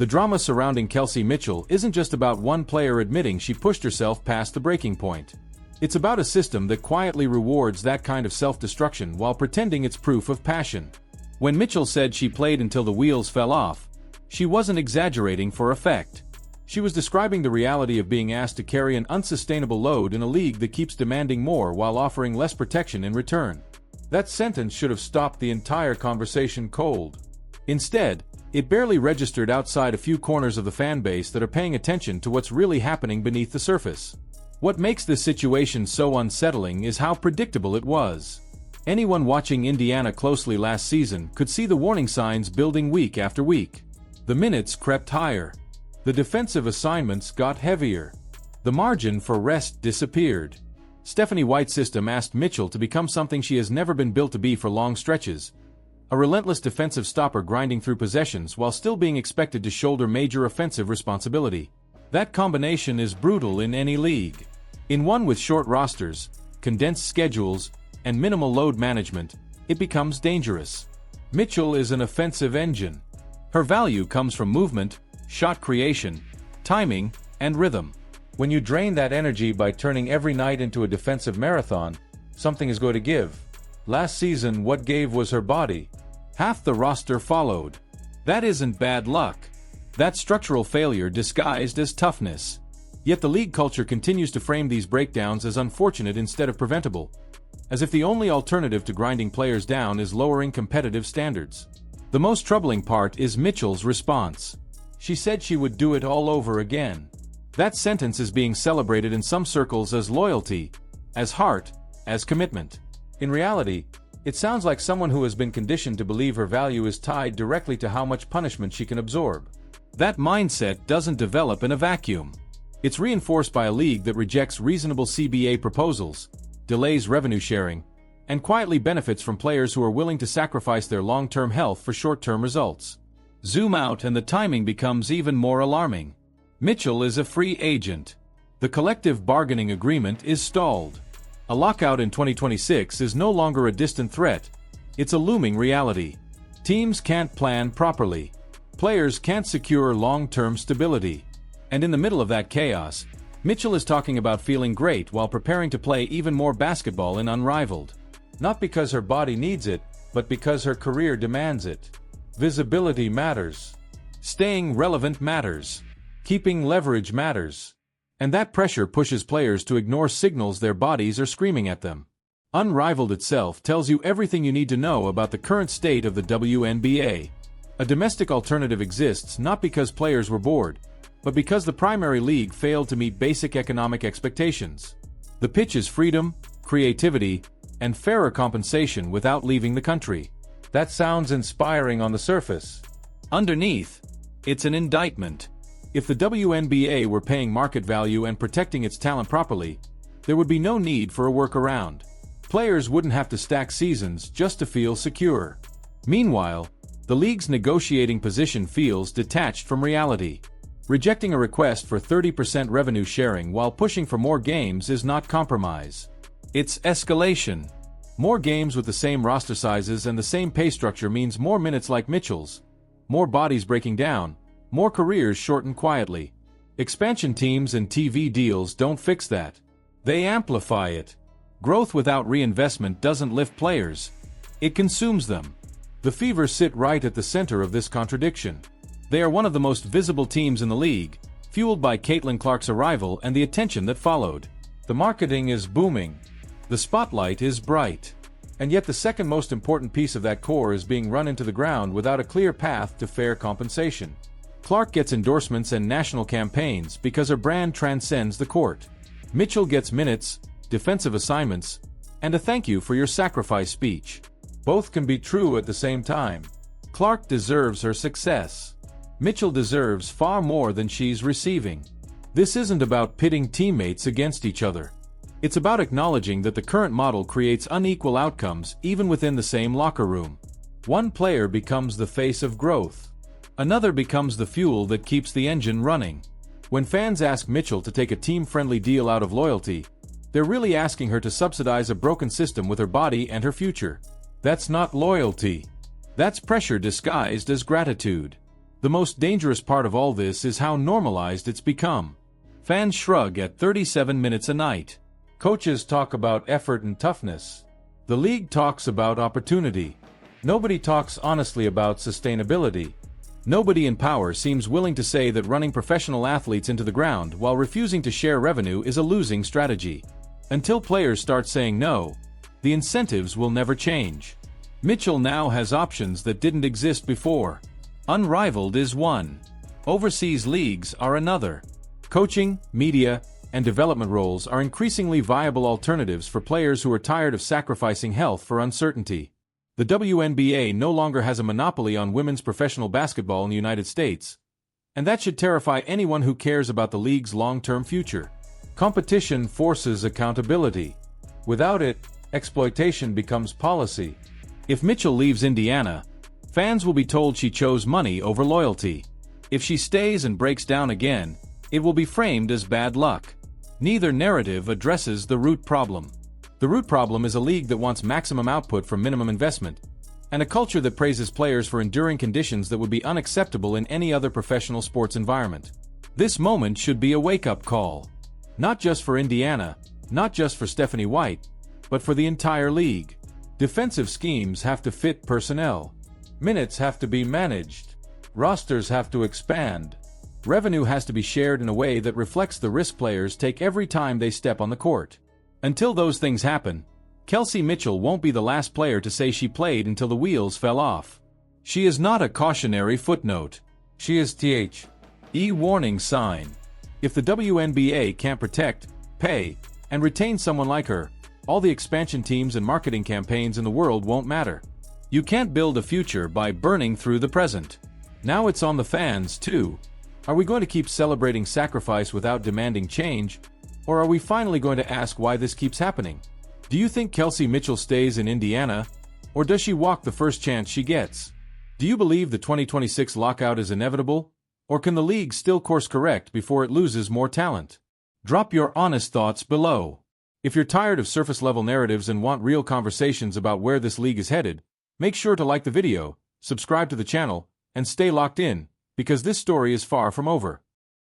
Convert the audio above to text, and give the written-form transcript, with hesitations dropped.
The drama surrounding Kelsey Mitchell isn't just about one player admitting she pushed herself past the breaking point. It's about a system that quietly rewards that kind of self-destruction while pretending it's proof of passion. When Mitchell said she played until the wheels fell off, she wasn't exaggerating for effect. She was describing the reality of being asked to carry an unsustainable load in a league that keeps demanding more while offering less protection in return. That sentence should have stopped the entire conversation cold. Instead, it barely registered outside a few corners of the fan base that are paying attention to what's really happening beneath the surface. What makes this situation so unsettling is how predictable it was. Anyone watching Indiana closely last season could see the warning signs building week after week. The minutes crept higher. The defensive assignments got heavier. The margin for rest disappeared. Stephanie White's system asked Mitchell to become something she has never been built to be for long stretches. A relentless defensive stopper grinding through possessions while still being expected to shoulder major offensive responsibility. That combination is brutal in any league. In one with short rosters, condensed schedules, and minimal load management, it becomes dangerous. Mitchell is an offensive engine. Her value comes from movement, shot creation, timing, and rhythm. When you drain that energy by turning every night into a defensive marathon, something is going to give. Last season, what gave was her body. Half the roster followed. That isn't bad luck. That's structural failure disguised as toughness. Yet the league culture continues to frame these breakdowns as unfortunate instead of preventable, as if the only alternative to grinding players down is lowering competitive standards. The most troubling part is Mitchell's response. She said she would do it all over again. That sentence is being celebrated in some circles as loyalty, as heart, as commitment. In reality, it sounds like someone who has been conditioned to believe her value is tied directly to how much punishment she can absorb. That mindset doesn't develop in a vacuum. It's reinforced by a league that rejects reasonable CBA proposals, delays revenue sharing, and quietly benefits from players who are willing to sacrifice their long-term health for short-term results. Zoom out and the timing becomes even more alarming. Mitchell is a free agent. The collective bargaining agreement is stalled. A lockout in 2026 is no longer a distant threat. It's a looming reality. Teams can't plan properly. Players can't secure long-term stability. And in the middle of that chaos, Mitchell is talking about feeling great while preparing to play even more basketball in Unrivaled. Not because her body needs it, but because her career demands it. Visibility matters. Staying relevant matters. Keeping leverage matters. And that pressure pushes players to ignore signals their bodies are screaming at them. Unrivaled itself tells you everything you need to know about the current state of the WNBA. A domestic alternative exists not because players were bored, but because the primary league failed to meet basic economic expectations. The pitch is freedom, creativity, and fairer compensation without leaving the country. That sounds inspiring on the surface. Underneath, it's an indictment. If the WNBA were paying market value and protecting its talent properly, there would be no need for a workaround. Players wouldn't have to stack seasons just to feel secure. Meanwhile, the league's negotiating position feels detached from reality. Rejecting a request for 30% revenue sharing while pushing for more games is not compromise. It's escalation. More games with the same roster sizes and the same pay structure means more minutes like Mitchell's, more bodies breaking down, more careers shortened quietly. Expansion teams and TV deals don't fix that. They amplify it. Growth without reinvestment doesn't lift players. It consumes them. The Fever sit right at the center of this contradiction. They are one of the most visible teams in the league, fueled by Caitlin Clark's arrival and the attention that followed. The marketing is booming. The spotlight is bright. And yet the second most important piece of that core is being run into the ground without a clear path to fair compensation. Clark gets endorsements and national campaigns because her brand transcends the court. Mitchell gets minutes, defensive assignments, and a thank you for your sacrifice speech. Both can be true at the same time. Clark deserves her success. Mitchell deserves far more than she's receiving. This isn't about pitting teammates against each other. It's about acknowledging that the current model creates unequal outcomes even within the same locker room. One player becomes the face of growth. Another becomes the fuel that keeps the engine running. When fans ask Mitchell to take a team-friendly deal out of loyalty, they're really asking her to subsidize a broken system with her body and her future. That's not loyalty. That's pressure disguised as gratitude. The most dangerous part of all this is how normalized it's become. Fans shrug at 37 minutes a night. Coaches talk about effort and toughness. The league talks about opportunity. Nobody talks honestly about sustainability. Nobody in power seems willing to say that running professional athletes into the ground while refusing to share revenue is a losing strategy. Until players start saying no, the incentives will never change. Mitchell now has options that didn't exist before. Unrivaled is one. Overseas leagues are another. Coaching, media, and development roles are increasingly viable alternatives for players who are tired of sacrificing health for uncertainty. The WNBA no longer has a monopoly on women's professional basketball in the United States, and that should terrify anyone who cares about the league's long-term future. Competition forces accountability. Without it, exploitation becomes policy. If Mitchell leaves Indiana, fans will be told she chose money over loyalty. If she stays and breaks down again, it will be framed as bad luck. Neither narrative addresses the root problem. The root problem is a league that wants maximum output from minimum investment, and a culture that praises players for enduring conditions that would be unacceptable in any other professional sports environment. This moment should be a wake-up call. Not just for Indiana, not just for Stephanie White, but for the entire league. Defensive schemes have to fit personnel. Minutes have to be managed. Rosters have to expand. Revenue has to be shared in a way that reflects the risk players take every time they step on the court. Until those things happen, Kelsey Mitchell won't be the last player to say she played until the wheels fell off. She is not a cautionary footnote. She is a warning sign. If the WNBA can't protect, pay, and retain someone like her, all the expansion teams and marketing campaigns in the world won't matter. You can't build a future by burning through the present. Now it's on the fans, too. Are we going to keep celebrating sacrifice without demanding change? Or are we finally going to ask why this keeps happening? Do you think Kelsey Mitchell stays in Indiana? Or does she walk the first chance she gets? Do you believe the 2026 lockout is inevitable? Or can the league still course correct before it loses more talent? Drop your honest thoughts below. If you're tired of surface-level narratives and want real conversations about where this league is headed, make sure to like the video, subscribe to the channel, and stay locked in, because this story is far from over.